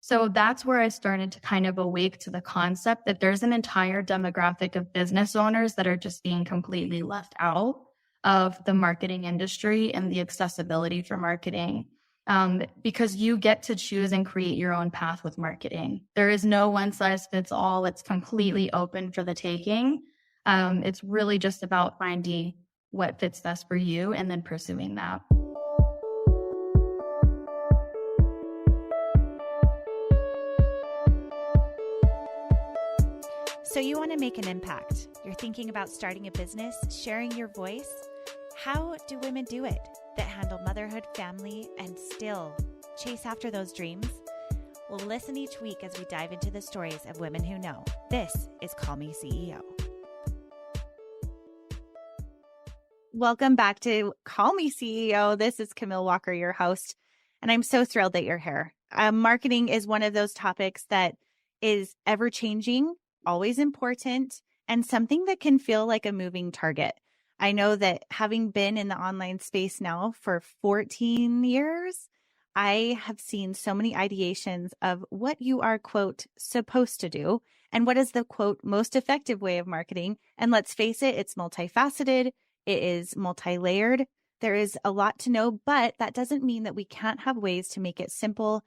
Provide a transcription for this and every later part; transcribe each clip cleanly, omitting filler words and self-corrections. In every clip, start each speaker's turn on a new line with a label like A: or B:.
A: So that's where I started to kind of awake to the concept that there's an entire demographic of business owners that are just being completely left out of the marketing industry and the accessibility for marketing. Because you get to choose and create your own path with marketing. There is no one size fits all. It's completely open for the taking. It's really just about finding what fits best for you and then pursuing that.
B: So you want to make an impact. You're thinking about starting a business, sharing your voice. How do women do it that handle motherhood, family, and still chase after those dreams? Well, listen each week as we dive into the stories of women who know. This is Call Me CEO. Welcome back to Call Me CEO. This is Camille Walker, your host, and I'm so thrilled that you're here. Marketing is one of those topics that is ever-changing, always important, and something that can feel like a moving target. I know that having been in the online space now for 14 years, I have seen so many ideations of what you are, quote, supposed to do, and what is the, quote, most effective way of marketing. And let's face it, it's multifaceted, it is multi-layered. There is a lot to know, but that doesn't mean that we can't have ways to make it simple,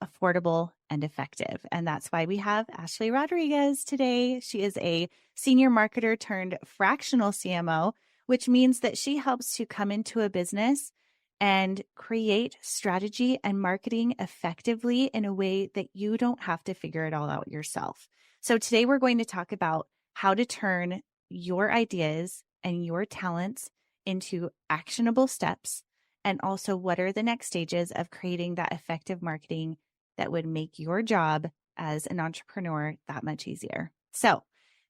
B: affordable, and effective. And that's why we have Ashley Rodriguez today. She is a senior marketer turned fractional CMO, which means that she helps to come into a business and create strategy and marketing effectively in a way that you don't have to figure it all out yourself. So today we're going to talk about how to turn your ideas and your talents into actionable steps, and also what are the next stages of creating that effective marketing that would make your job as an entrepreneur that much easier. So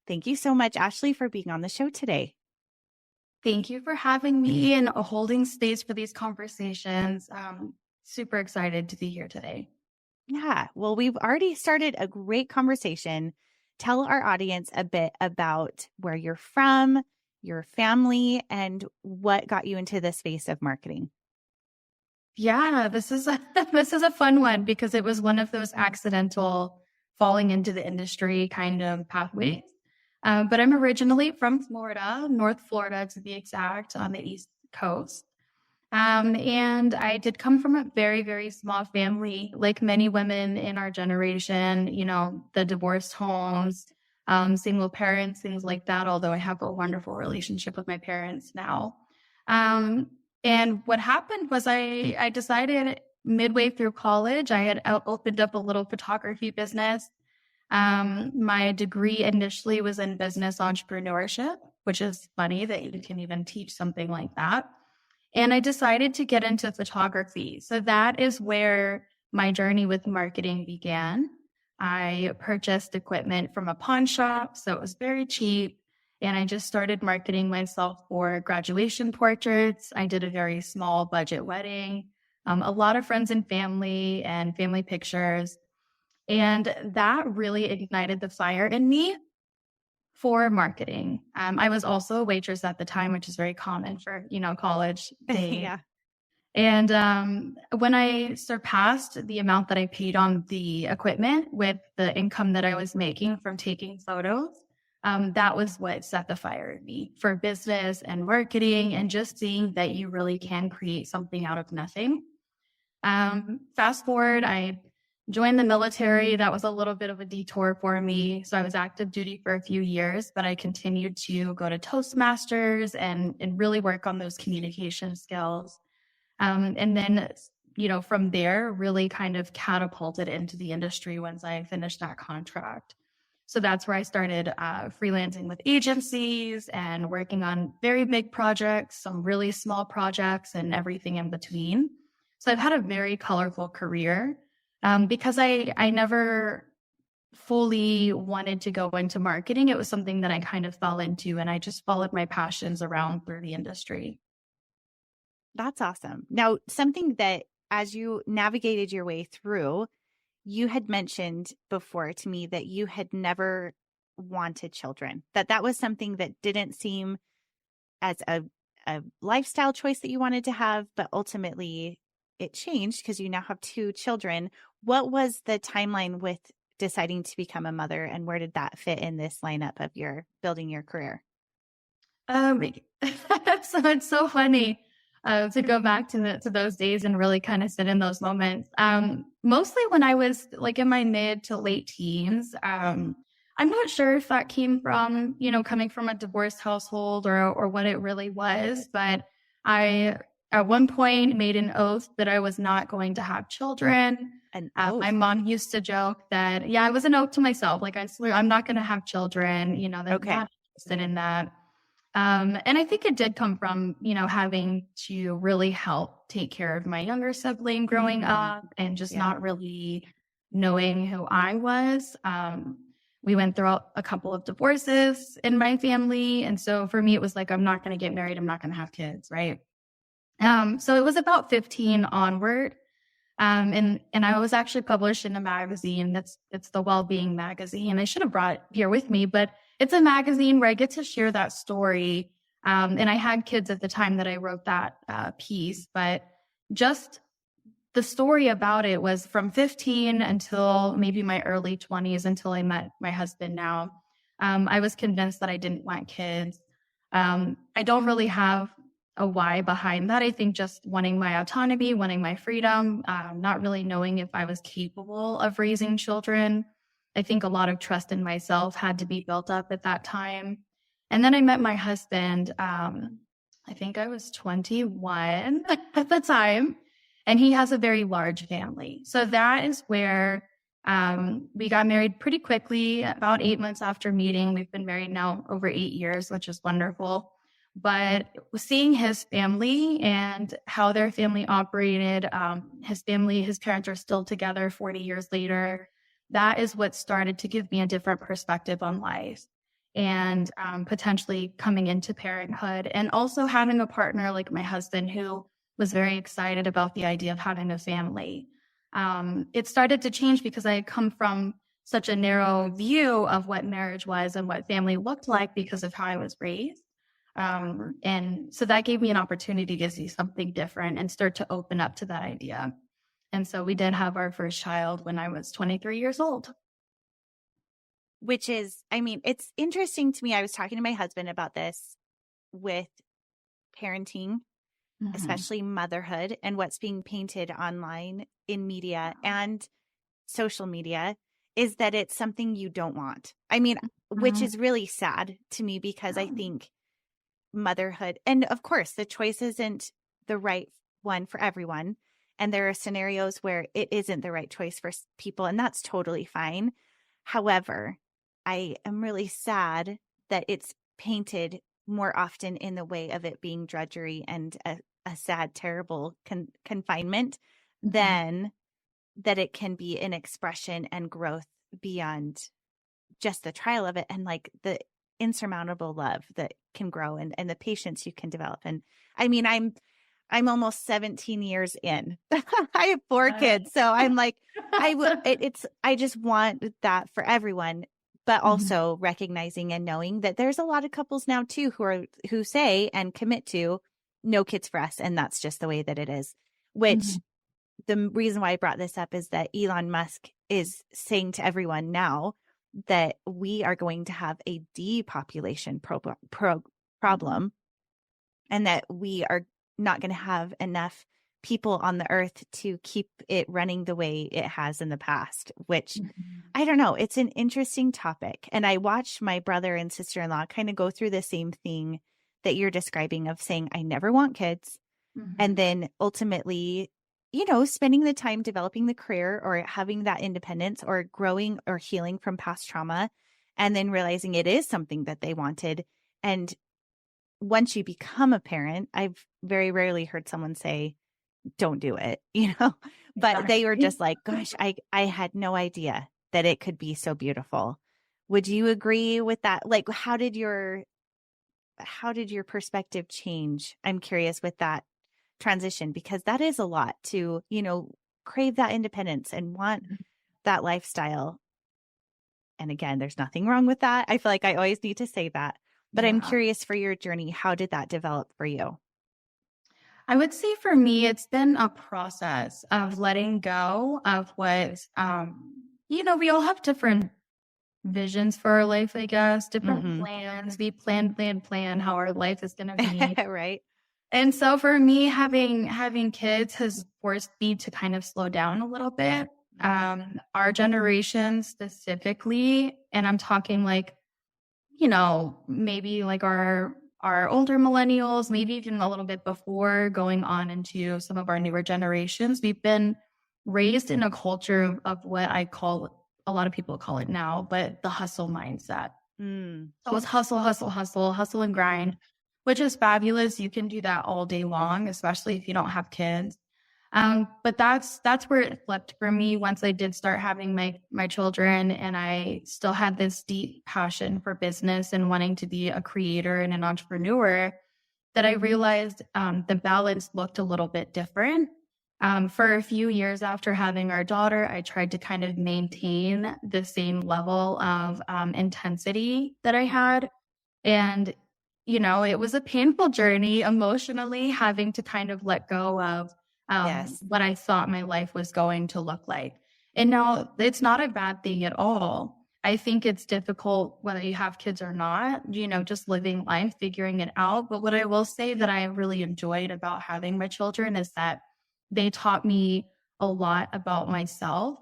B: thank you so much, Ashley, for being on the show today.
A: Thank you for having me and holding space for these conversations. Super excited to be here today.
B: Yeah, well, we've already started a great conversation. Tell our audience a bit about where you're from, your family, and what got you into the space of marketing.
A: Yeah, this is a fun one because it was one of those accidental falling into the industry kind of pathways. But I'm originally from Florida, North Florida to be exact, on the East Coast. And I did come from a very, very small family, like many women in our generation, the divorced homes, single parents, things like that, although I have a wonderful relationship with my parents now. And what happened was I decided midway through college, I had opened up a little photography business. My degree initially was in business entrepreneurship, which is funny that you can even teach something like that. And I decided to get into photography. So that is where my journey with marketing began. I purchased equipment from a pawn shop, so it was very cheap. And I just started marketing myself for graduation portraits. I did a very small budget wedding, a lot of friends and family pictures. And that really ignited the fire in me for marketing. I was also a waitress at the time, which is very common for, college days.
B: Yeah.
A: And when I surpassed the amount that I paid on the equipment with the income that I was making from taking photos, that was what set the fire in me for business and marketing and just seeing that you really can create something out of nothing. Fast forward, I joined the military. That was a little bit of a detour for me. So I was active duty for a few years, but I continued to go to Toastmasters and really work on those communication skills. And then, from there, really kind of catapulted into the industry once I finished that contract. So that's where I started freelancing with agencies and working on very big projects, some really small projects, and everything in between. So I've had a very colorful career because I never fully wanted to go into marketing. It was something that I kind of fell into, and I just followed my passions around through the industry.
B: That's awesome. Now, something that as you navigated your way through, you had mentioned before to me that you had never wanted children, that was something that didn't seem as a lifestyle choice that you wanted to have, but ultimately it changed because you now have 2 children. What was the timeline with deciding to become a mother, and where did that fit in this lineup of your building your career?
A: Um, so it's so funny to go back to those days and really kind of sit in those moments. Mostly when I was like in my mid to late teens. I'm not sure if that came from, coming from a divorced household or what it really was, but I at one point made an oath that I was not going to have children.
B: An
A: My
B: oath.
A: mom used to joke that, yeah, I was an oath to myself. Like I swear I'm not going to have children, that I'm
B: Okay.
A: not interested in that. And I think it did come from, having to really help take care of my younger sibling growing up and just not really knowing who I was. We went through a couple of divorces in my family. And so for me, it was like, I'm not going to get married. I'm not going to have kids. Right. So it was about 15 onward. And I was actually published in a magazine it's the Wellbeing magazine. I should have brought it here with me, but it's a magazine where I get to share that story. And I had kids at the time that I wrote that piece, but just the story about it was from 15 until maybe my early 20s until I met my husband now. I was convinced that I didn't want kids. I don't really have a why behind that. I think just wanting my autonomy, wanting my freedom, not really knowing if I was capable of raising children. I think a lot of trust in myself had to be built up at that time. And then I met my husband. I think I was 21 at the time, and he has a very large family. So that is where we got married pretty quickly, about 8 months after meeting. We've been married now over 8 years, which is wonderful. But seeing his family and how their family operated, his parents are still together 40 years later. That is what started to give me a different perspective on life and potentially coming into parenthood, and also having a partner like my husband who was very excited about the idea of having a family. It started to change because I had come from such a narrow view of what marriage was and what family looked like because of how I was raised. And so that gave me an opportunity to see something different and start to open up to that idea. And so we did have our first child when I was 23 years old.
B: Which is, I mean, it's interesting to me. I was talking to my husband about this with parenting, especially motherhood, and what's being painted online in media and social media is that it's something you don't want. I mean, which is really sad to me because I think motherhood, and of course, the choice isn't the right one for everyone. And there are scenarios where it isn't the right choice for people, and that's totally fine. However, I am really sad that it's painted more often in the way of it being drudgery and a sad, terrible confinement than that it can be an expression and growth beyond just the trial of it, and like the insurmountable love that can grow and the patience you can develop. And I mean, I'm almost 17 years in. I have 4 kids. So I'm like, I just want that for everyone, but also recognizing and knowing that there's a lot of couples now too who say and commit to no kids for us. And that's just the way that it is, which the reason why I brought this up is that Elon Musk is saying to everyone now that we are going to have a depopulation problem, and that we are not going to have enough people on the earth to keep it running the way it has in the past, which I don't know. It's an interesting topic. And I watched my brother and sister-in-law kind of go through the same thing that you're describing of saying, I never want kids. And then ultimately, spending the time developing the career or having that independence or growing or healing from past trauma, and then realizing it is something that they wanted. And once you become a parent, I've very rarely heard someone say, don't do it, but they were just like, gosh, I had no idea that it could be so beautiful. Would you agree with that? Like, how did your perspective change? I'm curious with that transition, because that is a lot to, crave that independence and want that lifestyle. And again, there's nothing wrong with that. I feel like I always need to say that, but I'm curious for your journey. How did that develop for you?
A: I would say for me, it's been a process of letting go of what, we all have different visions for our life, I guess, different
B: Mm-hmm.
A: plans. We plan how our life is going to be.
B: Right.
A: And so for me, having kids has forced me to kind of slow down a little bit. Our generation specifically, and I'm talking like, maybe like our older millennials, maybe even a little bit before going on into some of our newer generations, we've been raised in a culture of what I call, a lot of people call it now, but the hustle mindset.
B: Mm.
A: So it's hustle, hustle, hustle, hustle and grind, which is fabulous. You can do that all day long, especially if you don't have kids. But that's where it flipped for me once I did start having my children, and I still had this deep passion for business and wanting to be a creator and an entrepreneur, that I realized the balance looked a little bit different. For a few years after having our daughter, I tried to kind of maintain the same level of intensity that I had. And, it was a painful journey emotionally, having to kind of let go of
B: Yes.
A: what I thought my life was going to look like. And now it's not a bad thing at all. I think it's difficult whether you have kids or not, just living life, figuring it out. But what I will say that I really enjoyed about having my children is that they taught me a lot about myself,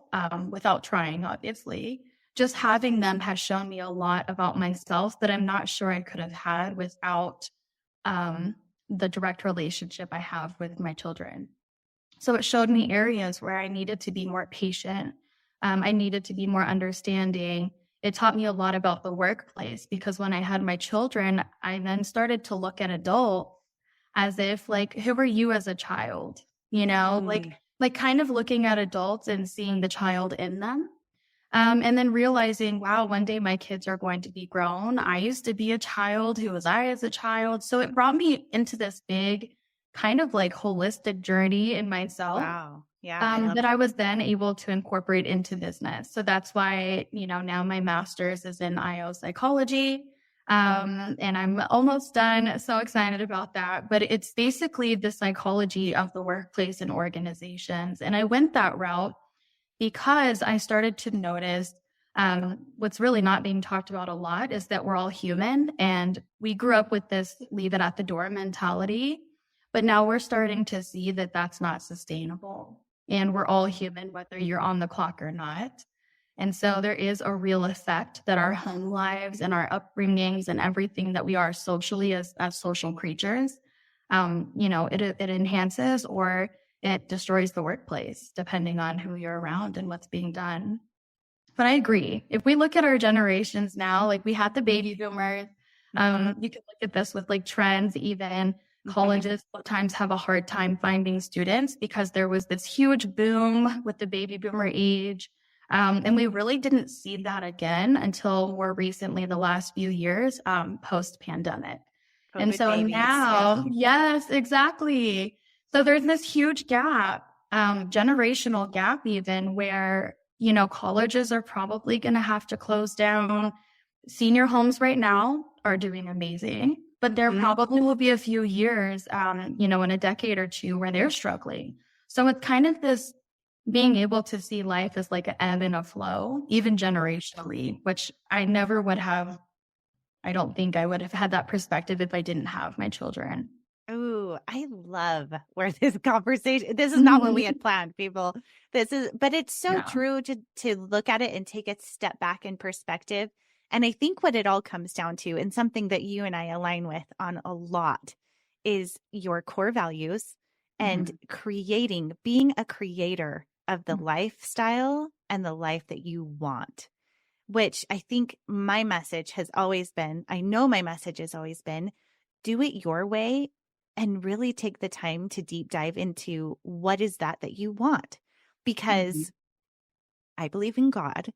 A: without trying, obviously. Just having them has shown me a lot about myself that I'm not sure I could have had without the direct relationship I have with my children. So it showed me areas where I needed to be more patient. I needed to be more understanding. It taught me a lot about the workplace, because when I had my children, I then started to look at adults as if, like, who were you as a child? Like kind of looking at adults and seeing the child in them. And then realizing, wow, one day my kids are going to be grown. I used to be a child. Who was I as a child? So it brought me into this big kind of like holistic journey in myself,
B: Wow. Yeah.
A: that I was then able to incorporate into business. So that's why, now my master's is in IO psychology. And I'm almost done. So excited about that. But it's basically the psychology of the workplace and organizations. And I went that route because I started to notice, what's really not being talked about a lot is that we're all human, and we grew up with this leave it at the door mentality. But now we're starting to see that that's not sustainable, and we're all human, whether you're on the clock or not. And so there is a real effect that our home lives and our upbringings and everything that we are socially as social creatures, it enhances or it destroys the workplace, depending on who you're around and what's being done. But I agree. If we look at our generations now, like we had the baby boomers, you can look at this with like trends, even colleges sometimes have a hard time finding students because there was this huge boom with the baby boomer age. And we really didn't see that again until more recently, the last few years, post-pandemic. And so
B: babies,
A: now, yes, exactly. So there's this huge gap, generational gap even, where, colleges are probably going to have to close down. Senior homes right now are doing amazing, but there probably will be a few years, in a decade or two where they're struggling. So it's kind of this being able to see life as like an ebb and a flow, even generationally, which I never would have. I don't think I would have had that perspective if I didn't have my children.
B: Ooh, I love where this conversation, this is not what we had planned, people. But it's so
A: Yeah.
B: true to look at it and take a step back in perspective. And I think what it all comes down to, and something that you and I align with on a lot, is your core values and being a creator of the lifestyle and the life that you want, which I think my message has always been, I know my message has always been, do it your way and really take the time to deep dive into what is that you want. Because I believe in God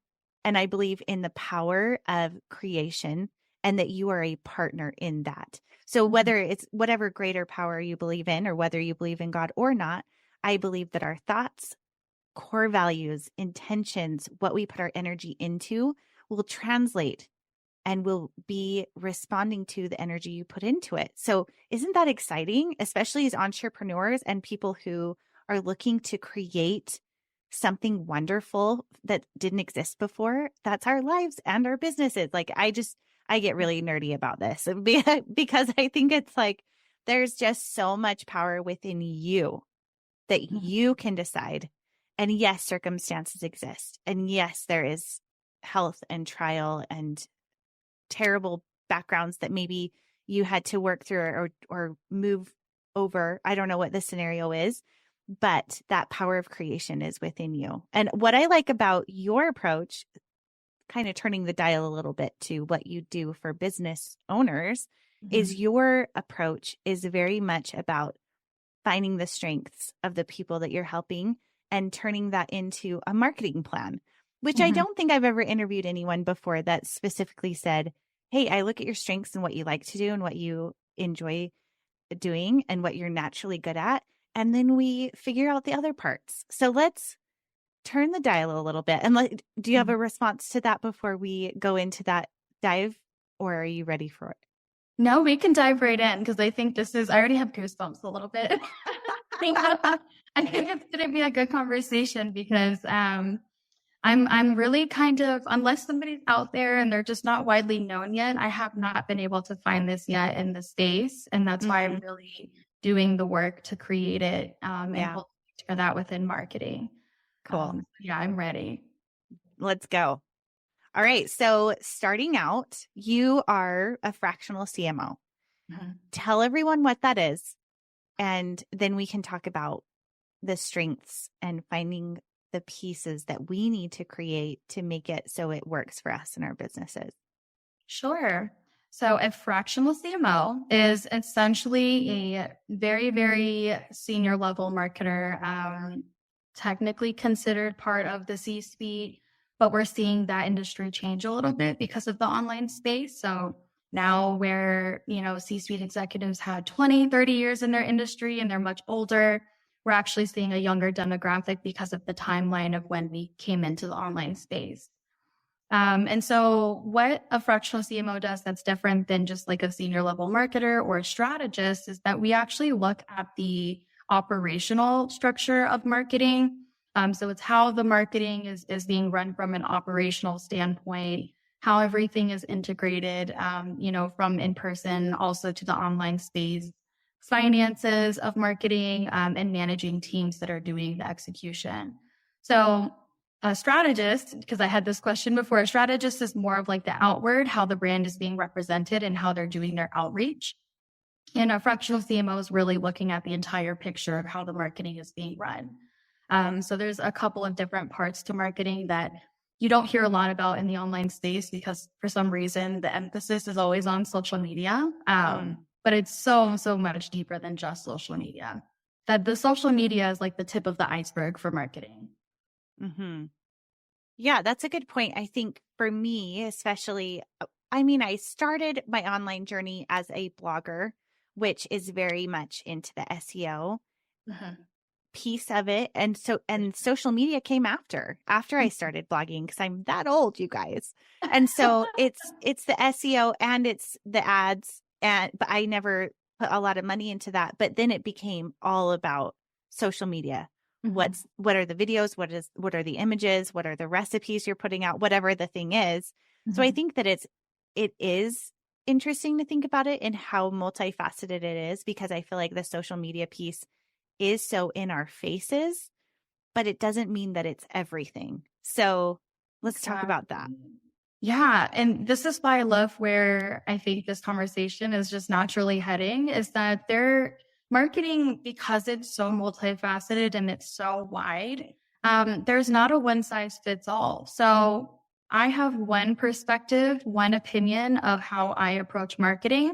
B: and I believe in the power of creation and that you are a partner in that. So whether it's whatever greater power you believe in or whether you believe in God or not, I believe that our thoughts, core values, intentions, what we put our energy into will translate and will be responding to the energy you put into it. So isn't that exciting, especially as entrepreneurs and people who are looking to create something wonderful that didn't exist before? That's our lives and our businesses. Like I get really nerdy about this because I think it's like there's just so much power within you that you can decide. And yes, circumstances exist. And yes, there is health and trial and terrible backgrounds that maybe you had to work through or move over. I don't know what the scenario is, but that power of creation is within you. And what I like about your approach, kind of turning the dial a little bit to what you do for business owners, is your approach is very much about finding the strengths of the people that you're helping and turning that into a marketing plan, which I don't think I've ever interviewed anyone before that specifically said, hey, I look at your strengths and what you like to do and what you enjoy doing and what you're naturally good at. And then we figure out the other parts. So let's turn the dial a little bit. And do you have a response to that before we go into that dive, or are you ready for it?
A: No, we can dive right in because I think I already have goosebumps a little bit. I think it's going to be a good conversation because I'm really kind of, unless somebody's out there and they're just not widely known yet, I have not been able to find this yet in the space. And that's why I'm really doing the work to create it and for that within marketing.
B: Cool.
A: Yeah, I'm ready.
B: Let's go. All right. So starting out, you are a fractional CMO. Tell everyone what that is. And then we can talk about the strengths and finding the pieces that we need to create to make it so it works for us in our businesses.
A: Sure. So a fractional CMO is essentially a very, very senior level marketer, technically considered part of the C-suite, but we're seeing that industry change a little bit because of the online space. So now where, C-suite executives had 20, 30 years in their industry and they're much older, we're actually seeing a younger demographic because of the timeline of when we came into the online space. And so what a fractional CMO does that's different than just like a senior level marketer or a strategist is that we actually look at the operational structure of marketing. So it's how the marketing is being run from an operational standpoint, how everything is integrated, from in-person also to the online space, finances of marketing, and managing teams that are doing the execution. So a strategist, because I had this question before, a strategist is more of like the outward, how the brand is being represented and how they're doing their outreach. And a fractional CMO is really looking at the entire picture of how the marketing is being run. So there's a couple of different parts to marketing that you don't hear a lot about in the online space because for some reason the emphasis is always on social media. But it's so, so much deeper than just social media. That the social media is like the tip of the iceberg for marketing.
B: Yeah, that's a good point. I think for me, especially, I started my online journey as a blogger, which is very much into the SEO piece of it. And social media came after I started blogging because I'm that old, you guys. And so it's the SEO and it's the ads, but I never put a lot of money into that. But then it became all about social media. What are the videos? What are the images? What are the recipes you're putting out? Whatever the thing is. So I think that it is interesting to think about it and how multifaceted it is, because I feel like the social media piece is so in our faces, but it doesn't mean that it's everything. So let's talk about that.
A: Yeah. And this is why I love where I think this conversation is just naturally heading, is that they're marketing, because it's so multifaceted and it's so wide. There's not a one size fits all. So I have one perspective, one opinion of how I approach marketing,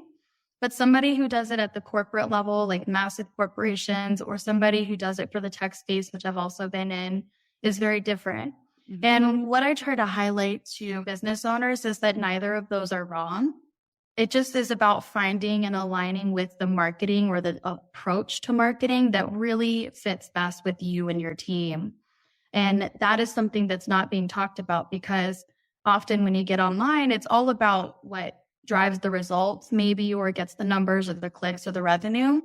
A: but somebody who does it at the corporate level, like massive corporations, or somebody who does it for the tech space, which I've also been in, is very different. And what I try to highlight to business owners is that neither of those are wrong. It just is about finding and aligning with the marketing or the approach to marketing that really fits best with you and your team. And that is something that's not being talked about, because often when you get online, it's all about what drives the results, maybe, or gets the numbers or the clicks or the revenue.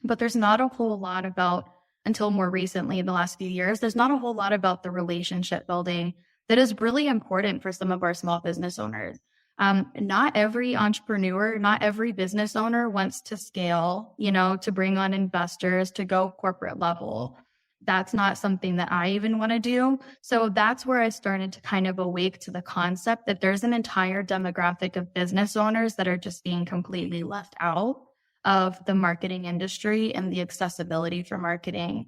A: But there's not a whole lot about, until more recently in the last few years, there's not a whole lot about the relationship building that is really important for some of our small business owners. Not every entrepreneur, not every business owner wants to scale, to bring on investors, to go corporate level. That's not something that I even want to do. So that's where I started to kind of awake to the concept that there's an entire demographic of business owners that are just being completely left out of the marketing industry and the accessibility for marketing.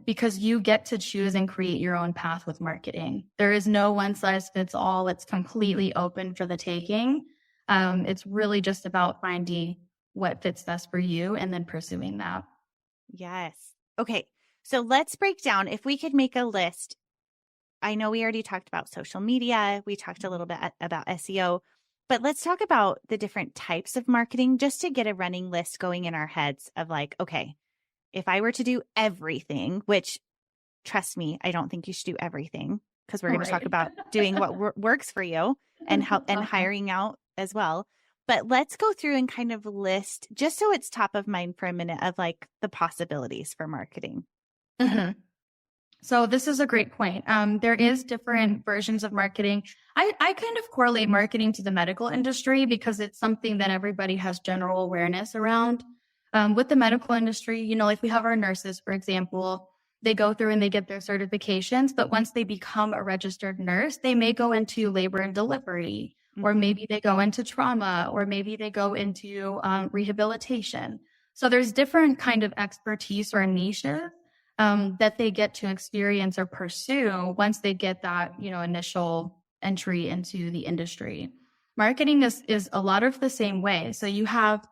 A: Because you get to choose and create your own path with marketing. There is no one size fits all. It's completely open for the taking. It's really just about finding what fits best for you and then pursuing that.
B: Yes. Okay. So let's break down, if we could make a list. I know we already talked about social media. We talked a little bit about SEO, but let's talk about the different types of marketing just to get a running list going in our heads of like, okay, if I were to do everything, which trust me, I don't think you should do everything, because we're going to talk about doing what works for you and hiring out as well. But let's go through and kind of list, just so it's top of mind for a minute, of like the possibilities for marketing.
A: Mm-hmm. So this is a great point. There is different versions of marketing. I kind of correlate marketing to the medical industry because it's something that everybody has general awareness around. With the medical industry, like we have our nurses, for example, they go through and they get their certifications, but once they become a registered nurse, they may go into labor and delivery, or maybe they go into trauma, or maybe they go into rehabilitation. So there's different kind of expertise or niches that they get to experience or pursue once they get that, initial entry into the industry. Marketing is a lot of the same way. So you have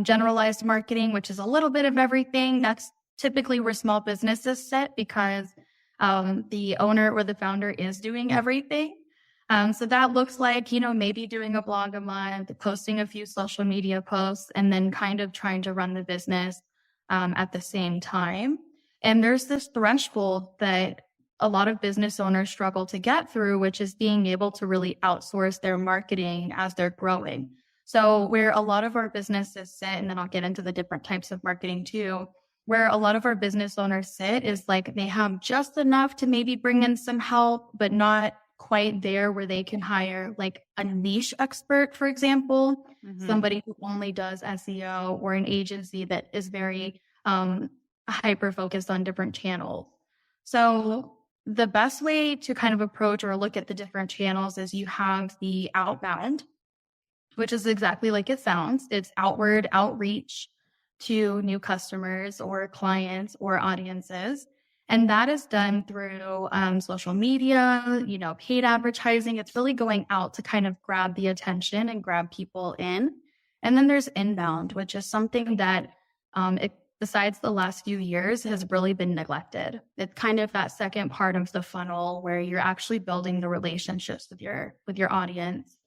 A: generalized marketing, which is a little bit of everything. That's typically where small businesses sit because the owner or the founder is doing everything. So that looks like, maybe doing a blog a month, posting a few social media posts, and then kind of trying to run the business at the same time. And there's this threshold that a lot of business owners struggle to get through, which is being able to really outsource their marketing as they're growing. So where a lot of our businesses sit, and then I'll get into the different types of marketing too, where a lot of our business owners sit is like they have just enough to maybe bring in some help, but not quite there where they can hire like a niche expert, for example, somebody who only does SEO, or an agency that is very hyper focused on different channels. So the best way to kind of approach or look at the different channels is you have the outbound, which is exactly like it sounds. It's outward outreach to new customers or clients or audiences. And that is done through social media, paid advertising. It's really going out to kind of grab the attention and grab people in. And then there's inbound, which is something that besides the last few years has really been neglected. It's kind of that second part of the funnel where you're actually building the relationships with your audience.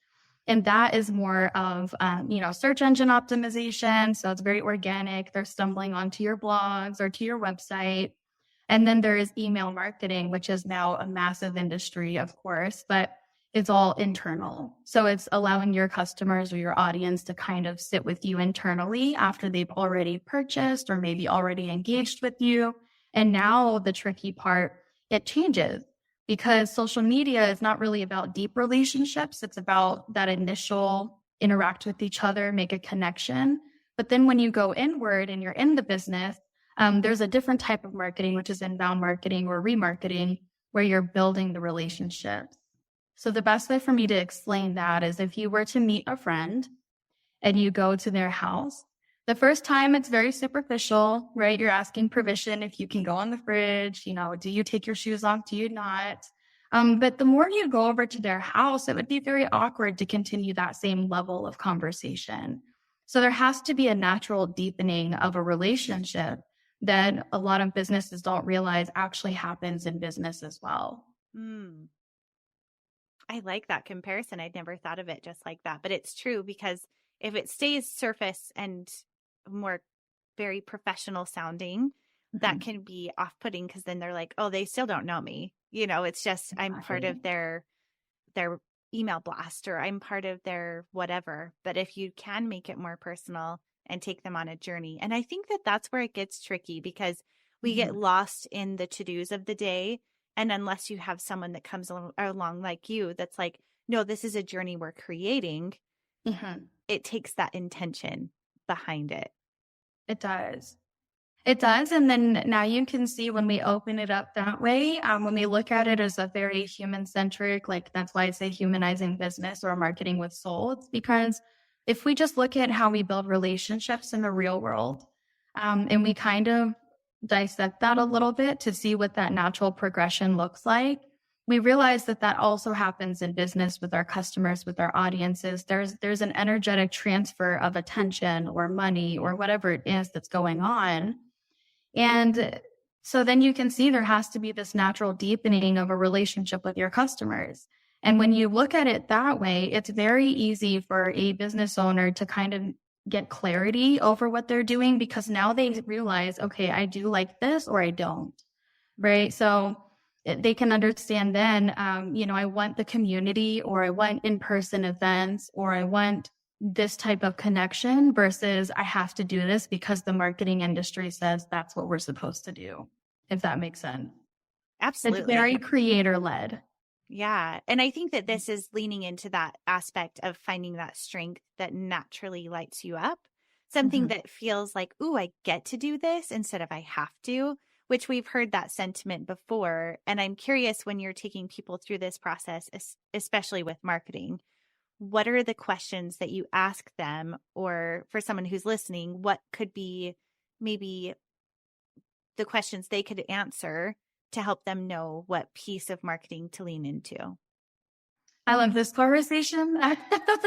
A: And that is more of, search engine optimization. So it's very organic. They're stumbling onto your blogs or to your website. And then there is email marketing, which is now a massive industry, of course, but it's all internal. So it's allowing your customers or your audience to kind of sit with you internally after they've already purchased or maybe already engaged with you. And now the tricky part, it changes because social media is not really about deep relationships. It's about that initial interact with each other, make a connection. But then when you go inward and you're in the business, there's a different type of marketing, which is inbound marketing or remarketing, where you're building the relationships. So the best way for me to explain that is if you were to meet a friend and you go to their house, the first time it's very superficial, right? You're asking permission if you can go on the fridge, do you take your shoes off? Do you not? But the more you go over to their house, it would be very awkward to continue that same level of conversation. So there has to be a natural deepening of a relationship that a lot of businesses don't realize actually happens in business as well.
B: I like that comparison. I'd never thought of it just like that, but it's true because if it stays surface and more very professional sounding, that can be off-putting because then they're like, oh, they still don't know me. It's just, I'm part of their their email blast, or I'm part of their whatever. But if you can make it more personal and take them on a journey. And I think that that's where it gets tricky, because we get lost in the to-dos of the day. And unless you have someone that comes along like you, that's like, no, this is a journey we're creating. It takes that intention behind it.
A: It does. It does. And then now you can see when we open it up that way, when we look at it as a very human-centric, like that's why I say humanizing business or marketing with soul. It's because if we just look at how we build relationships in the real world, and we kind of dissect that a little bit to see what that natural progression looks like, we realize that that also happens in business with our customers, with our audiences. There's an energetic transfer of attention or money or whatever it is that's going on. And so then you can see there has to be this natural deepening of a relationship with your customers. And when you look at it that way, it's very easy for a business owner to kind of get clarity over what they're doing, because now they realize, okay, I do like this or I don't, right? So they can understand then, I want the community, or I want in-person events, or I want this type of connection versus I have to do this because the marketing industry says that's what we're supposed to do, if that makes sense.
B: Absolutely.
A: It's very creator-led.
B: Yeah. And I think that this is leaning into that aspect of finding that strength that naturally lights you up. Something that feels like, ooh, I get to do this instead of I have to, which we've heard that sentiment before. And I'm curious, when you're taking people through this process, especially with marketing, what are the questions that you ask them? Or for someone who's listening, what could be maybe the questions they could answer to help them know what piece of marketing to lean into?
A: I love this conversation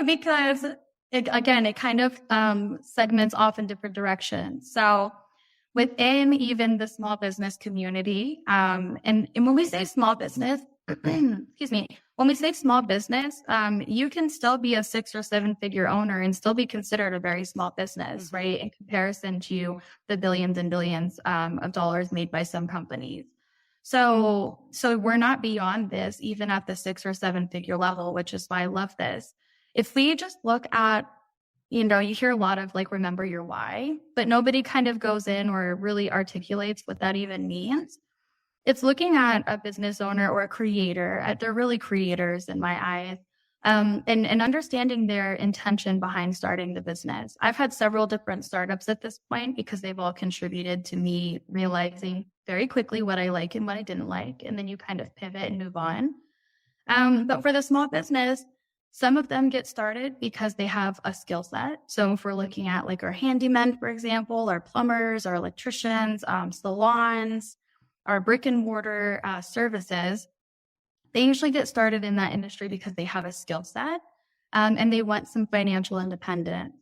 A: because it kind of segments off in different directions. So within even the small business community, and when we say small business, excuse me, when we say small business, you can still be a 6 or 7 figure owner and still be considered a very small business, right? In comparison to the billions and billions of dollars made by some companies. So we're not beyond this, even at the 6 or 7 figure level, which is why I love this. If we just look at, you hear a lot of like, remember your why, but nobody kind of goes in or really articulates what that even means. It's looking at a business owner or a creator, they're really creators in my eyes, and understanding their intention behind starting the business. I've had several different startups at this point because they've all contributed to me realizing very quickly what I like and what I didn't like. And then you kind of pivot and move on. But for the small business, some of them get started because they have a skill set. So if we're looking at like our handymen, for example, our plumbers, our electricians, salons, our brick and mortar services, they usually get started in that industry because they have a skill set and they want some financial independence.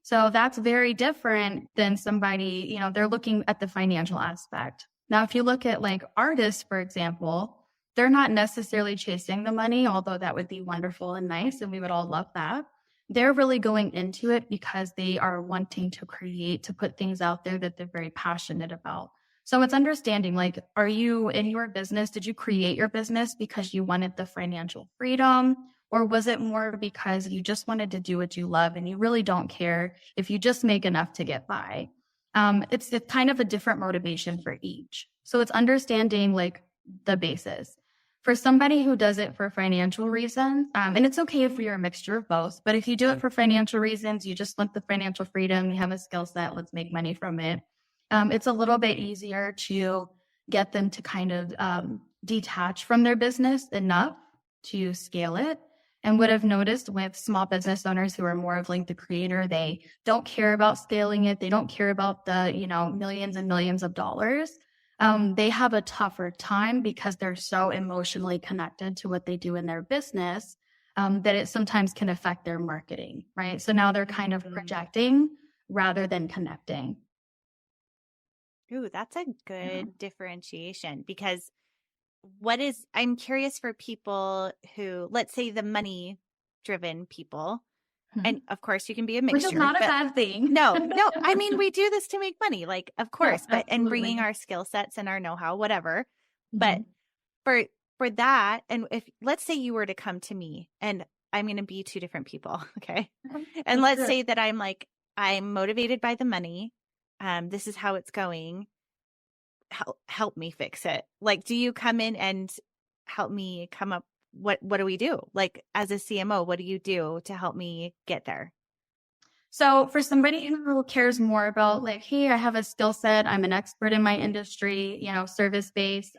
A: So that's very different than somebody, they're looking at the financial aspect. Now, if you look at like artists, for example, they're not necessarily chasing the money, although that would be wonderful and nice, and we would all love that. They're really going into it because they are wanting to create, to put things out there that they're very passionate about. So it's understanding, like, are you in your business? Did you create your business because you wanted the financial freedom? Or was it more because you just wanted to do what you love and you really don't care if you just make enough to get by? It's kind of a different motivation for each. So it's understanding like the basis. For somebody who does it for financial reasons, and it's okay if you're a mixture of both, but if you do it for financial reasons, you just want the financial freedom, you have a skill set, let's make money from it. It's a little bit easier to get them to kind of detach from their business enough to scale it. And what I've noticed with small business owners who are more of like the creator, they don't care about scaling it. They don't care about the, millions and millions of dollars. They have a tougher time because they're so emotionally connected to what they do in their business that it sometimes can affect their marketing, right? So now they're kind of projecting rather than connecting.
B: Ooh, that's a good differentiation, because I'm curious for people who, let's say the money driven people, and of course you can be a mixture.
A: Which is not a bad thing.
B: No, I mean, we do this to make money, like, of course, but, and bringing our skill sets and our know-how, whatever. But for for that, and if let's say you were to come to me, and I'm going to be two different people, okay? And let's say that I'm motivated by the money. This is how it's going. Help me fix it. Like, do you come in and help me come up? What do we do? Like, as a CMO, what do you do to help me get there?
A: So for somebody who cares more about like, hey, I have a skill set, I'm an expert in my industry, service-based,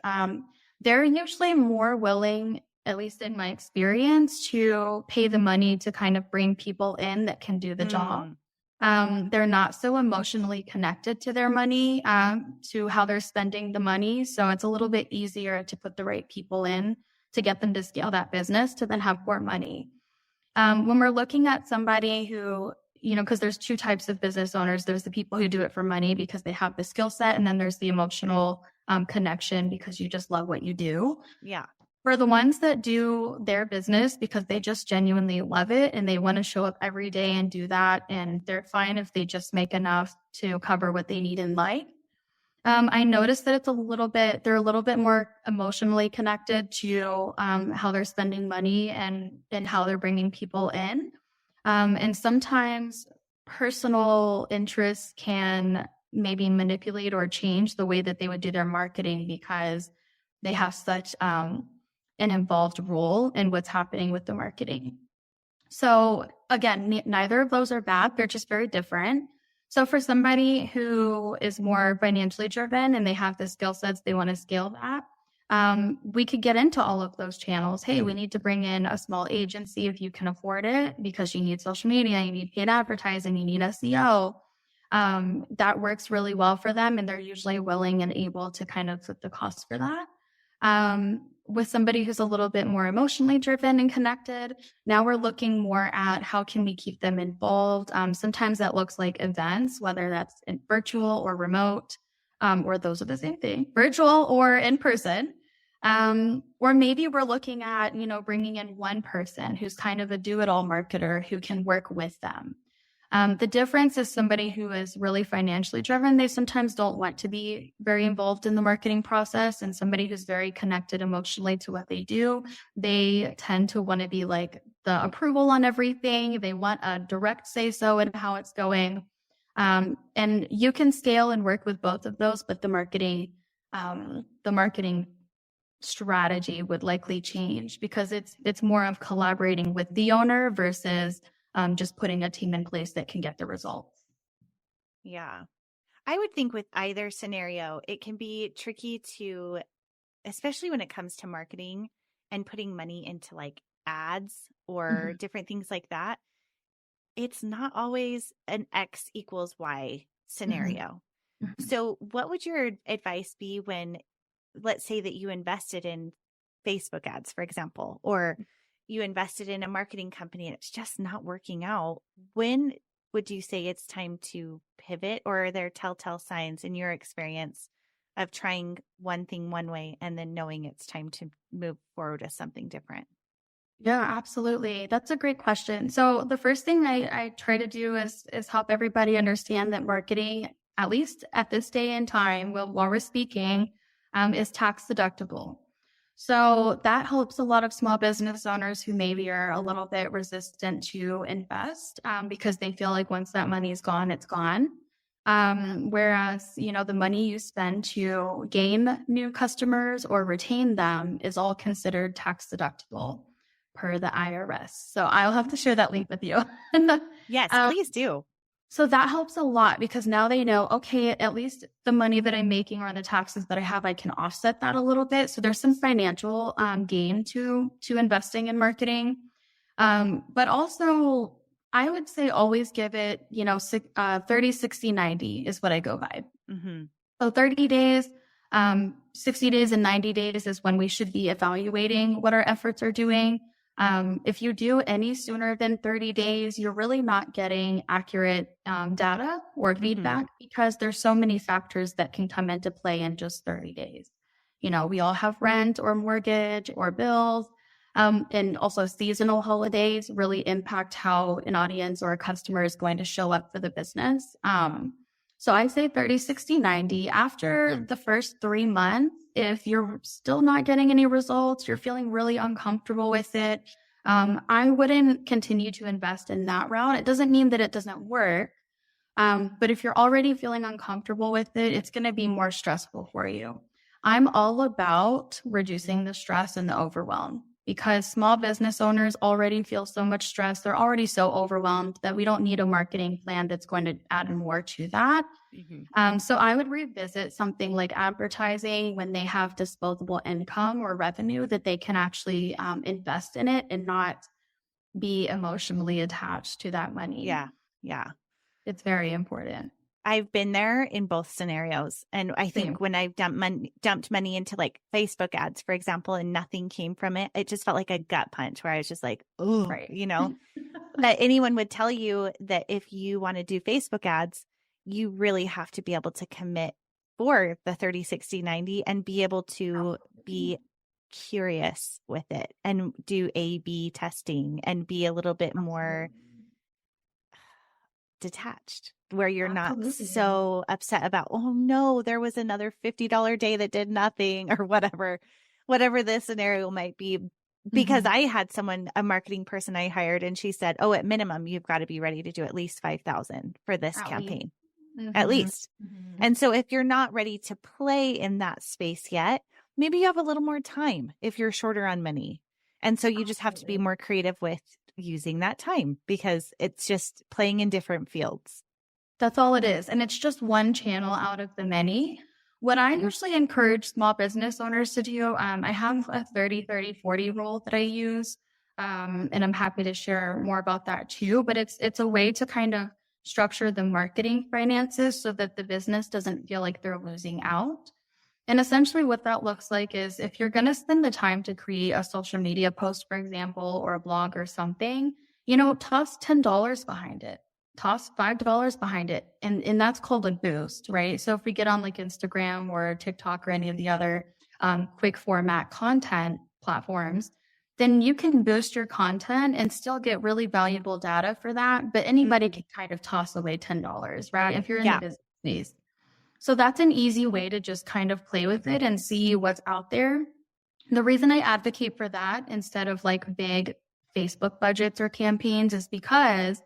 A: they're usually more willing, at least in my experience, to pay the money to kind of bring people in that can do the job. They're not so emotionally connected to their money, to how they're spending the money. So it's a little bit easier to put the right people in to get them to scale that business to then have more money. When we're looking at somebody who, because there's two types of business owners. There's the people who do it for money because they have the skill set. And then there's the emotional connection because you just love what you do.
B: Yeah.
A: For the ones that do their business because they just genuinely love it and they want to show up every day and do that, and they're fine if they just make enough to cover what they need in life. I noticed that they're a little bit more emotionally connected to how they're spending money and how they're bringing people in. And sometimes personal interests can maybe manipulate or change the way that they would do their marketing because they have such an involved role in what's happening with the marketing. So again, neither of those are bad. They're just very different. So for somebody who is more financially driven and they have the skill sets, they want to scale that. We could get into all of those channels. Hey, we need to bring in a small agency if you can afford it because you need social media, you need paid advertising, you need SEO. That works really well for them. And they're usually willing and able to kind of put the cost for that. With somebody who's a little bit more emotionally driven and connected, now we're looking more at how can we keep them involved. Sometimes that looks like events, whether that's in virtual or remote, or those are the same thing, virtual or in person. Or maybe we're looking at, bringing in one person who's kind of a do-it-all marketer who can work with them. The difference is somebody who is really financially driven, they sometimes don't want to be very involved in the marketing process. And somebody who's very connected emotionally to what they do, they tend to want to be like the approval on everything. They want a direct say-so in how it's going. And you can scale and work with both of those, but the marketing strategy would likely change because it's more of collaborating with the owner versus just putting a team in place that can get the results.
B: Yeah. I would think with either scenario, it can be tricky to, especially when it comes to marketing and putting money into like ads or different things like that. It's not always an X equals Y scenario. So what would your advice be when, let's say that you invested in Facebook ads, for example, or you invested in a marketing company and it's just not working out? When would you say it's time to pivot, or are there telltale signs in your experience of trying one thing one way and then knowing it's time to move forward with something different?
A: Yeah, absolutely. That's a great question. So the first thing I try to do is help everybody understand that marketing, at least at this day and time, while we're speaking, is tax deductible. So that helps a lot of small business owners who maybe are a little bit resistant to invest because they feel like once that money is gone, it's gone. Whereas, the money you spend to gain new customers or retain them is all considered tax deductible per the IRS. So I'll have to share that link with you.
B: Yes, please do.
A: So that helps a lot because now they know, okay, at least the money that I'm making or the taxes that I have, I can offset that a little bit. So there's some financial gain to investing in marketing. But also I would say always give it, 30, 60, 90 is what I go by. So 30 days, 60 days and 90 days is when we should be evaluating what our efforts are doing. If you do any sooner than 30 days, you're really not getting accurate data or feedback because there's so many factors that can come into play in just 30 days. We all have rent or mortgage or bills, and also seasonal holidays really impact how an audience or a customer is going to show up for the business. So I say 30, 60, 90. After the first 3 months, if you're still not getting any results, you're feeling really uncomfortable with it, I wouldn't continue to invest in that route. It doesn't mean that it doesn't work. But if you're already feeling uncomfortable with it, it's going to be more stressful for you. I'm all about reducing the stress and the overwhelm because small business owners already feel so much stress. They're already so overwhelmed that we don't need a marketing plan that's going to add more to that. So I would revisit something like advertising when they have disposable income or revenue that they can actually invest in it and not be emotionally attached to that money.
B: Yeah. Yeah.
A: It's very important.
B: I've been there in both scenarios. And I think
A: Same.
B: when I've dumped money into like Facebook ads, for example, and nothing came from it, it just felt like a gut punch where I was just like, oh,
A: Right.
B: But anyone would tell you that if you want to do Facebook ads, you really have to be able to commit for the 30, 60, 90 and be able to be curious with it and do A/B testing and be a little bit more detached where you're not so upset about, oh no, there was another $50 day that did nothing or whatever the scenario might be. Because I had a marketing person I hired, and she said, oh, at minimum, you've got to be ready to do at least 5,000 for this campaign, at least. And so if you're not ready to play in that space yet, maybe you have a little more time if you're shorter on money. And so you just have to be more creative with using that time because it's just playing in different fields.
A: That's all it is. And it's just one channel out of the many. What I usually encourage small business owners to do, I have a 30-30-40 rule that I use, and I'm happy to share more about that too. But it's a way to kind of structure the marketing finances so that the business doesn't feel like they're losing out. And essentially what that looks like is if you're going to spend the time to create a social media post, for example, or a blog or something, toss $10 behind it. Toss $5 behind it. And that's called a boost, right? So if we get on like Instagram or TikTok or any of the other quick format content platforms, then you can boost your content and still get really valuable data for that. But anybody can kind of toss away $10, right? If you're in the business space. So that's an easy way to just kind of play with it and see what's out there. The reason I advocate for that instead of like big Facebook budgets or campaigns is because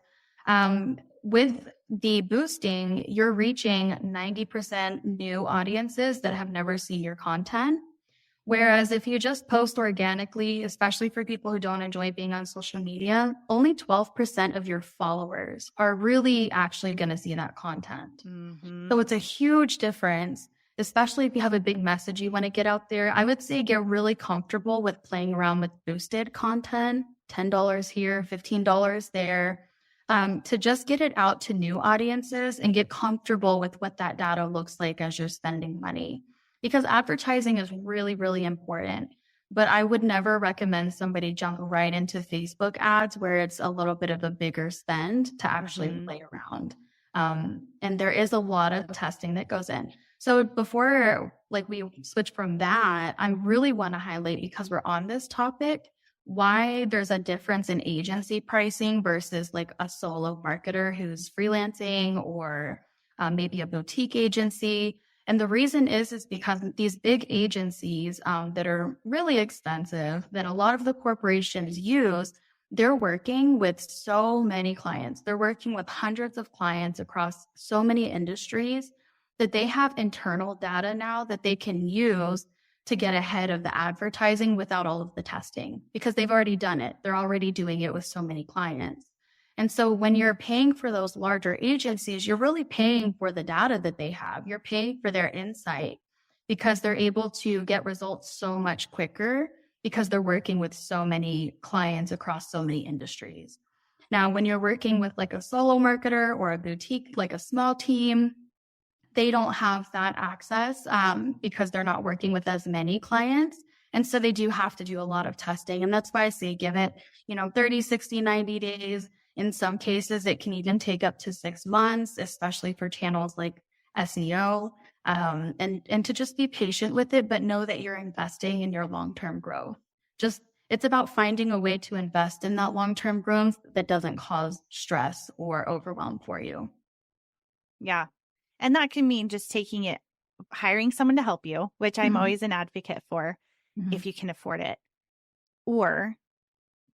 A: with the boosting, you're reaching 90% new audiences that have never seen your content. Whereas if you just post organically, especially for people who don't enjoy being on social media, only 12% of your followers are really actually going to see that content. So it's a huge difference, especially if you have a big message you want to get out there. I would say get really comfortable with playing around with boosted content, $10 here, $15 there. To just get it out to new audiences and get comfortable with what that data looks like as you're spending money. Because advertising is really, really important. But I would never recommend somebody jump right into Facebook ads where it's a little bit of a bigger spend to actually play around. And there is a lot of testing that goes in. So before we switch from that, I really want to highlight, because we're on this topic, why there's a difference in agency pricing versus like a solo marketer who's freelancing or maybe a boutique agency. And the reason is because these big agencies that are really expensive, that a lot of the corporations use, they're working with so many clients. They're working with hundreds of clients across so many industries that they have internal data now that they can use to get ahead of the advertising without all of the testing, because they've already done it. They're already doing it with so many clients. And so when you're paying for those larger agencies, you're really paying for the data that they have. You're paying for their insight because they're able to get results so much quicker because they're working with so many clients across so many industries. Now, when you're working with like a solo marketer or a boutique, like a small team, they don't have that access because they're not working with as many clients. And so they do have to do a lot of testing. And that's why I say give it, 30, 60, 90 days. In some cases, it can even take up to 6 months, especially for channels like SEO, and to just be patient with it, but know that you're investing in your long-term growth. It's about finding a way to invest in that long-term growth that doesn't cause stress or overwhelm for you.
B: Yeah. And that can mean just taking it, hiring someone to help you, which I'm
A: Mhm.
B: always an advocate for
A: Mhm.
B: if you can afford it, or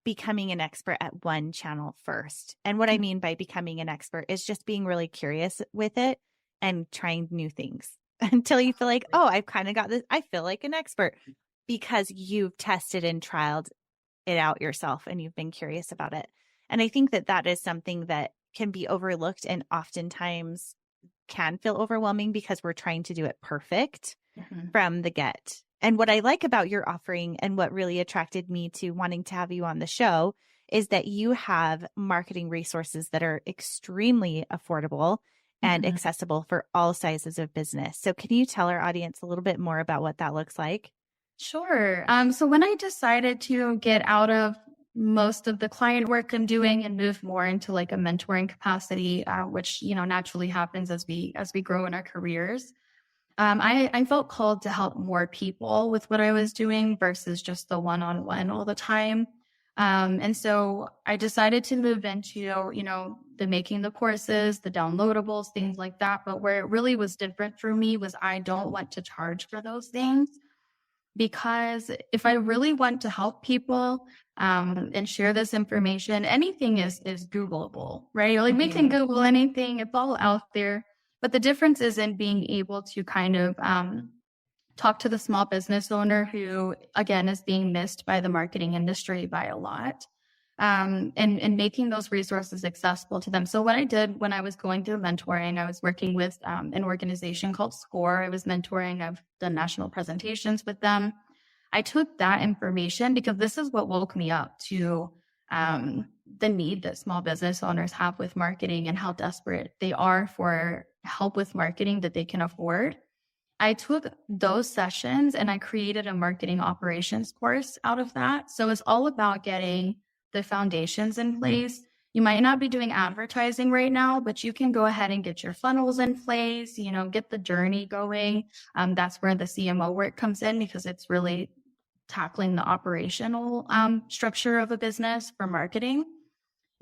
B: becoming an expert at one channel first. And what I mean by becoming an expert is just being really curious with it and trying new things until you feel like, oh, I've kind of got this. I feel like an expert because you've tested and trialed it out yourself and you've been curious about it. And I think that that is something that can be overlooked and oftentimes can feel overwhelming because we're trying to do it perfect
A: Mhm.
B: from the get. And what I like about your offering and what really attracted me to wanting to have you on the show is that you have marketing resources that are extremely affordable and
A: Mhm.
B: accessible for all sizes of business. So can you tell our audience a little bit more about what that looks like?
A: Sure. So when I decided to get out of most of the client work I'm doing and move more into like a mentoring capacity, which naturally happens as we grow in our careers, I felt called to help more people with what I was doing versus just the one-on-one all the time. And so I decided to move into the making the courses, the downloadables, things like that. But where it really was different for me was I don't want to charge for those things. Because if I really want to help people and share this information, anything is Googleable, right? Like we can Google anything; it's all out there. But the difference is in being able to kind of talk to the small business owner who, again, is being missed by the marketing industry by a lot, and making those resources accessible to them. So what I did when I was going through mentoring, I was working with an organization called SCORE. I was mentoring. I've done national presentations with them. I took that information because this is what woke me up to the need that small business owners have with marketing and how desperate they are for help with marketing that they can afford. I took those sessions and I created a marketing operations course out of that. So it's all about getting the foundations in place. You might not be doing advertising right now, but you can go ahead and get your funnels in place, get the journey going. That's where the CMO work comes in because it's really tackling the operational structure of a business for marketing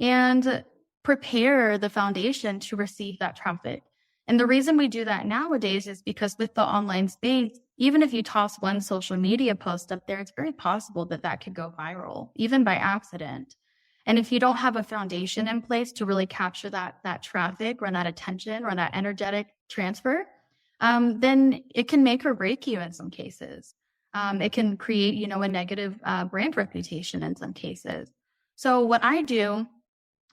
A: and prepare the foundation to receive that traffic. And the reason we do that nowadays is because with the online space, even if you toss one social media post up there, it's very possible that that could go viral, even by accident. And if you don't have a foundation in place to really capture that traffic or that attention or that energetic transfer, then it can make or break you in some cases. It can create, a negative brand reputation in some cases. So what I do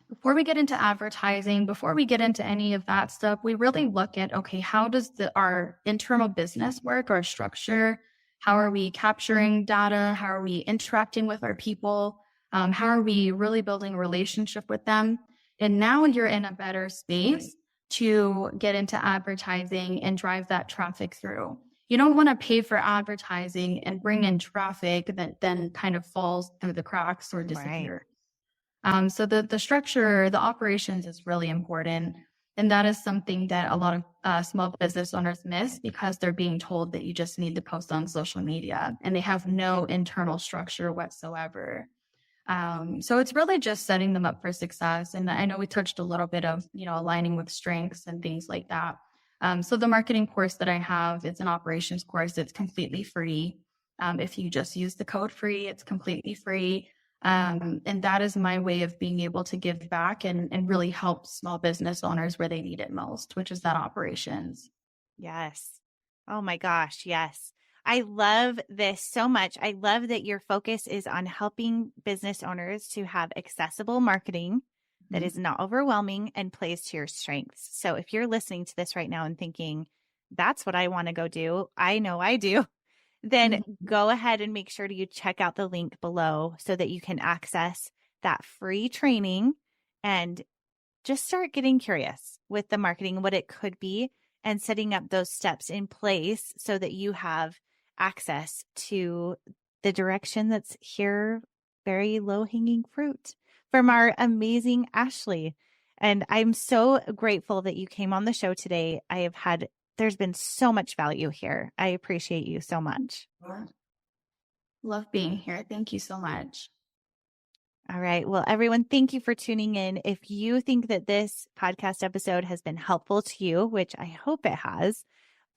A: before we get into advertising, before we get into any of that stuff, we really look at, okay, how does our internal business work, our structure? How are we capturing data? How are we interacting with our people? How are we really building a relationship with them? And now you're in a better space to get into advertising and drive that traffic through. You don't want to pay for advertising and bring in traffic that then kind of falls through the cracks or
B: Right.
A: disappears. So the structure, the operations is really important. And that is something that a lot of small business owners miss because they're being told that you just need to post on social media and they have no internal structure whatsoever. So it's really just setting them up for success. And I know we touched a little bit of, aligning with strengths and things like that. So the marketing course that I have, it's an operations course. It's completely free. If you just use the code free, it's completely free. And that is my way of being able to give back and really help small business owners where they need it most, which is that operations.
B: Yes. Oh my gosh. Yes. I love this so much. I love that your focus is on helping business owners to have accessible marketing that is not overwhelming and plays to your strengths. So if you're listening to this right now and thinking, that's what I want to go do, I know I do, then
A: Mhm.
B: go ahead and make sure to you check out the link below so that you can access that free training and just start getting curious with the marketing, what it could be, and setting up those steps in place so that you have access to the direction that's here, very low hanging fruit from our amazing Ashley. And I'm so grateful that you came on the show today. There's been so much value here. I appreciate you so much.
A: Love being here. Thank you so much.
B: All right. Well, everyone, thank you for tuning in. If you think that this podcast episode has been helpful to you, which I hope it has,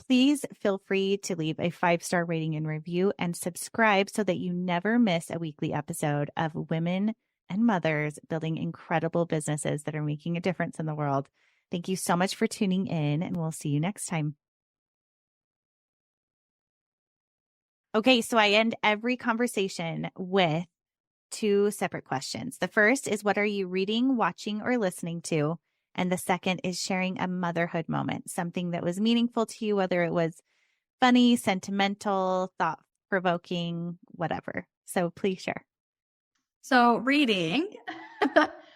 B: please feel free to leave a 5-star rating and review and subscribe so that you never miss a weekly episode of women and mothers building incredible businesses that are making a difference in the world. Thank you so much for tuning in, and we'll see you next time. Okay, so I end every conversation with 2 separate questions. The first is, what are you reading, watching, or listening to? And the second is sharing a motherhood moment, something that was meaningful to you, whether it was funny, sentimental, thought-provoking, whatever. So please share.
A: So reading,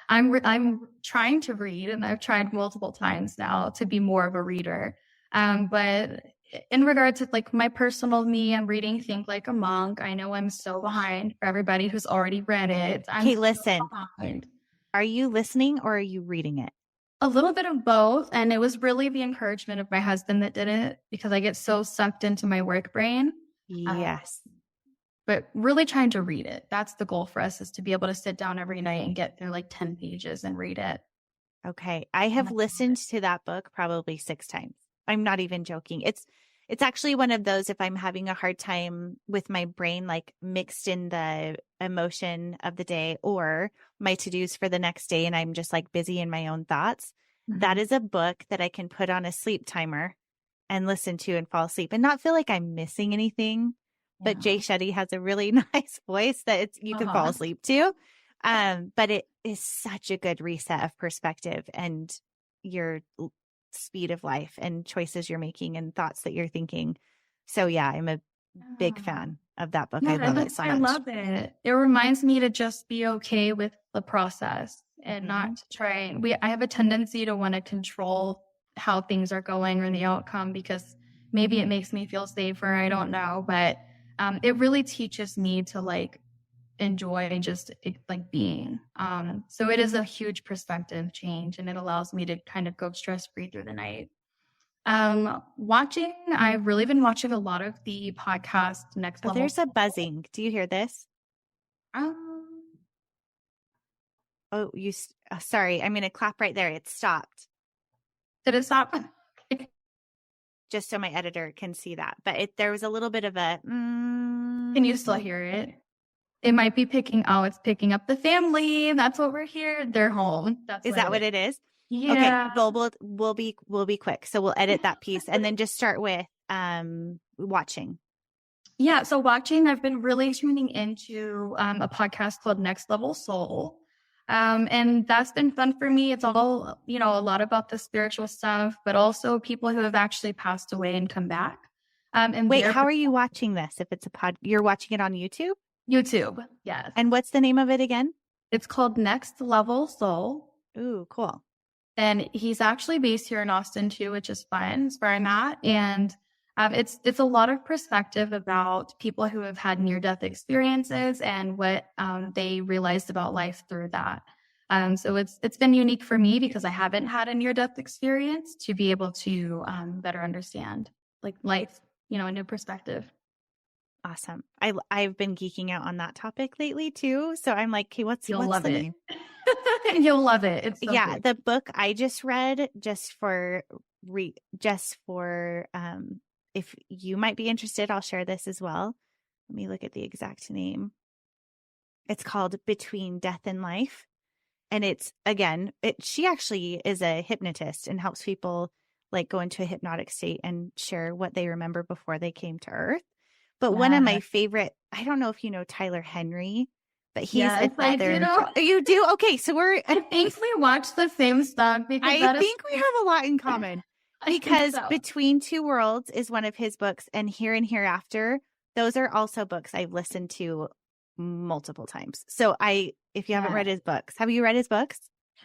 A: I'm trying to read, and I've tried multiple times now to be more of a reader. But in regards to like my personal me, I'm reading Think Like a Monk. I know I'm so behind for everybody who's already read it.
B: Okay,
A: So
B: listen.
A: behind.
B: Are you listening or are you reading it?
A: A little bit of both. And it was really the encouragement of my husband that did it, because I get so sucked into my work brain.
B: Yes.
A: But really trying to read it. That's the goal for us, is to be able to sit down every night and get through like 10 pages and read it.
B: Okay. I have listened to that book probably 6 times. I'm not even joking. It's actually one of those, if I'm having a hard time with my brain, like mixed in the emotion of the day or my to-dos for the next day, and I'm just like busy in my own thoughts, that is a book that I can put on a sleep timer and listen to and fall asleep and not feel like I'm missing anything. But Jay Shetty has a really nice voice that you can fall asleep to. But it is such a good reset of perspective and your speed of life and choices you're making and thoughts that you're thinking. So yeah, I'm a big fan of that book. I love it so much.
A: I love it. It reminds me to just be okay with the process and not to try. I have a tendency to want to control how things are going or the outcome, because maybe it makes me feel safer. I don't know, but it really teaches me to like enjoy just like being. So it is a huge perspective change, and it allows me to kind of go stress-free through the night. Watching, I've really been watching a lot of the podcast Next Level.
B: There's a buzzing. Do you hear this? Oh, sorry. I'm going to clap right there. It stopped.
A: Did it stop?
B: Just so my editor can see that. But there was a little bit of a.
A: Can you still hear it? It might be picking. Oh, it's picking up the family. That's what we're here. They're home.
B: Is that what it is?
A: Yeah.
B: Okay. We'll be quick. So we'll edit that piece and then just start with watching.
A: Yeah. So watching, I've been really tuning into a podcast called Next Level Soul. And that's been fun for me. It's all, a lot about the spiritual stuff, but also people who have actually passed away and come back. And
B: wait, how are you watching this? If it's you're watching it on YouTube?
A: YouTube. Yes.
B: And what's the name of it again?
A: It's called Next Level Soul.
B: Ooh, cool.
A: And he's actually based here in Austin too, which is fun. It's where I'm at. And it's a lot of perspective about people who have had near-death experiences and what they realized about life through that. So it's been unique for me because I haven't had a near-death experience to be able to better understand like life, a new perspective.
B: Awesome. I've been geeking out on that topic lately too. So I'm like, okay, what's
A: You'll love
B: the
A: it.
B: name?
A: You'll love it. It's so
B: yeah,
A: good.
B: The book I just read, just for if you might be interested, I'll share this as well. Let me look at the exact name. It's called Between Death and Life. And it's, again, she actually is a hypnotist and helps people like go into a hypnotic state and share what they remember before they came to Earth. But one of my favorite, I don't know if you know Tyler Henry, but he's a father. You do? Okay. So I
A: think we watch the same stuff because
B: I think we have a lot in common. Because Between Two Worlds is one of his books, and Here and Hereafter, those are also books I've listened to multiple times. So if you haven't read his books, have you read his books?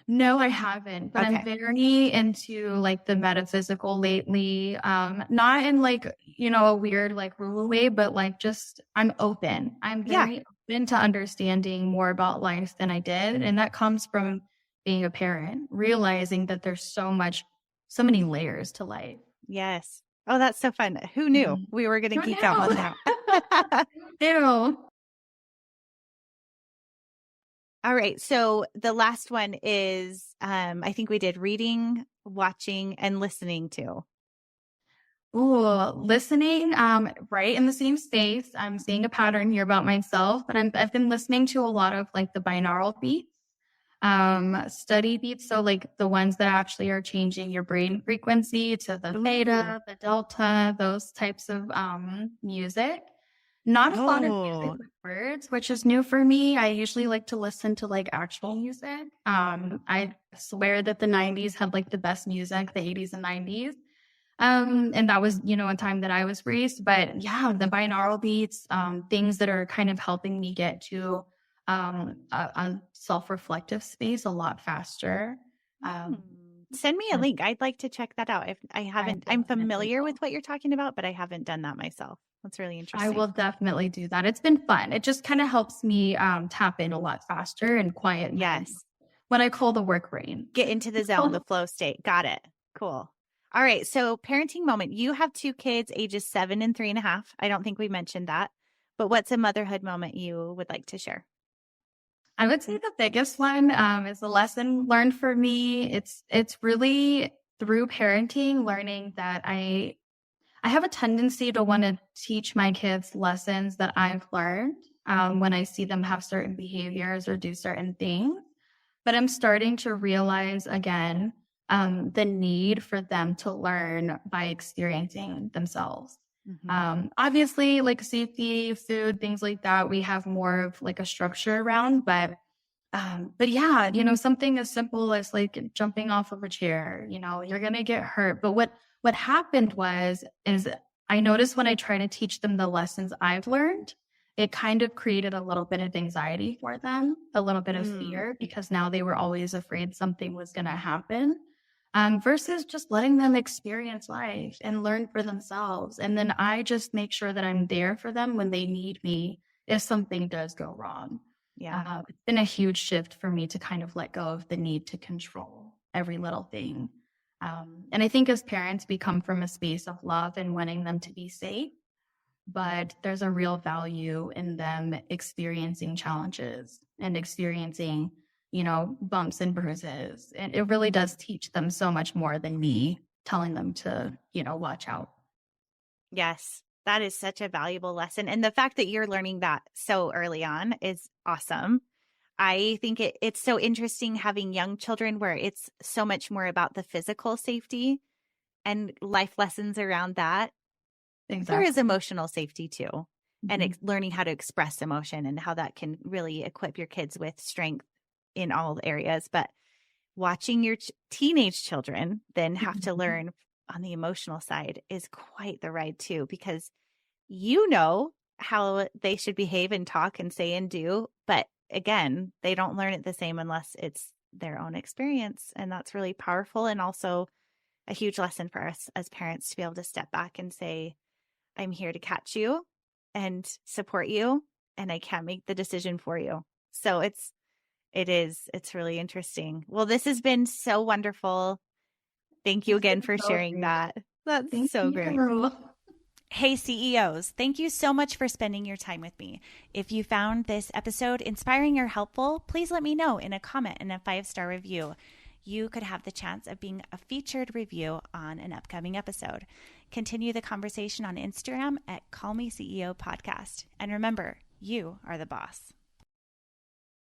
A: No, I haven't, but I'm very into like the metaphysical lately. Not in like, a weird like woo way, but like just I'm open. I'm very open to understanding more about life than I did. And that comes from being a parent, realizing that there's so many layers to life.
B: Yes. Oh, that's so fun. Who knew we were going to geek out on that?
A: Ew.
B: All right. So the last one is, I think we did reading, watching, and listening to.
A: Ooh, listening, right in the same space. I'm seeing a pattern here about myself, but I've been listening to a lot of like the binaural beats, study beats. So like the ones that actually are changing your brain frequency to the theta, the delta, those types of music. Not a lot of music
B: Oh,
A: with words, which is new for me. I usually like to listen to like actual music. I swear that the 90s had like the best music, the 80s and 90s. And that was, a time that I was raised. But yeah, the binaural beats, things that are kind of helping me get to a self-reflective space a lot faster. Um,
B: send me a link. I'd like to check that out. If I
A: I
B: haven't, I'm
A: definitely
B: familiar
A: will.
B: with what you're talking about, but I haven't done that myself. That's really
A: I
B: interesting.
A: will definitely do that. It's been fun. It just kind of helps me tap in a lot faster and quiet
B: Yes.
A: what I call the work brain.
B: Get into the zone, the flow state. Got it. Cool. All right. So, parenting moment. You have 2 kids, ages 7 and 3.5. I don't think we mentioned that. But what's a motherhood moment you would like to share?
A: I would say the biggest one is a lesson learned for me. It's really through parenting, learning that I have a tendency to want to teach my kids lessons that I've learned when I see them have certain behaviors or do certain things. But I'm starting to realize again the need for them to learn by experiencing themselves. Obviously, like safety, food, things like that, we have more of like a structure around, but yeah, something as simple as like jumping off of a chair, you're going to get hurt. But what happened is I noticed when I try to teach them the lessons I've learned, it kind of created a little bit of anxiety for them, a little bit of fear, because now they were always afraid something was going to happen. Versus just letting them experience life and learn for themselves. And then I just make sure that I'm there for them when they need me if something does go wrong.
B: Yeah.
A: It's been a huge shift for me to kind of let go of the need to control every little thing. And I think as parents, we come from a space of love and wanting them to be safe, but there's a real value in them experiencing challenges and experiencing, bumps and bruises. And it really does teach them so much more than me telling them to, watch out.
B: Yes. That is such a valuable lesson. And the fact that you're learning that so early on is awesome. I think it's so interesting having young children where it's so much more about the physical safety and life lessons around that. There is
A: Exactly.
B: emotional safety too, and
A: Mhm.
B: learning how to express emotion and how that can really equip your kids with strength in all areas. But watching your teenage children then have to learn on the emotional side is quite the ride too, because you know how they should behave and talk and say and do. But again, they don't learn it the same unless it's their own experience. And that's really powerful. And also a huge lesson for us as parents to be able to step back and say, I'm here to catch you and support you, and I can't make the decision for you. So it's really interesting. Well, this has been so wonderful. Thank you
A: It's
B: again
A: been
B: for
A: so
B: sharing
A: great.
B: that. That's
A: Thank
B: so great.
A: you.
B: Hey, CEOs, thank you so much for spending your time with me. If you found this episode inspiring or helpful, please let me know in a comment and a 5-star review. You could have the chance of being a featured review on an upcoming episode. Continue the conversation on Instagram at Call Me CEO Podcast. And remember, you are the boss.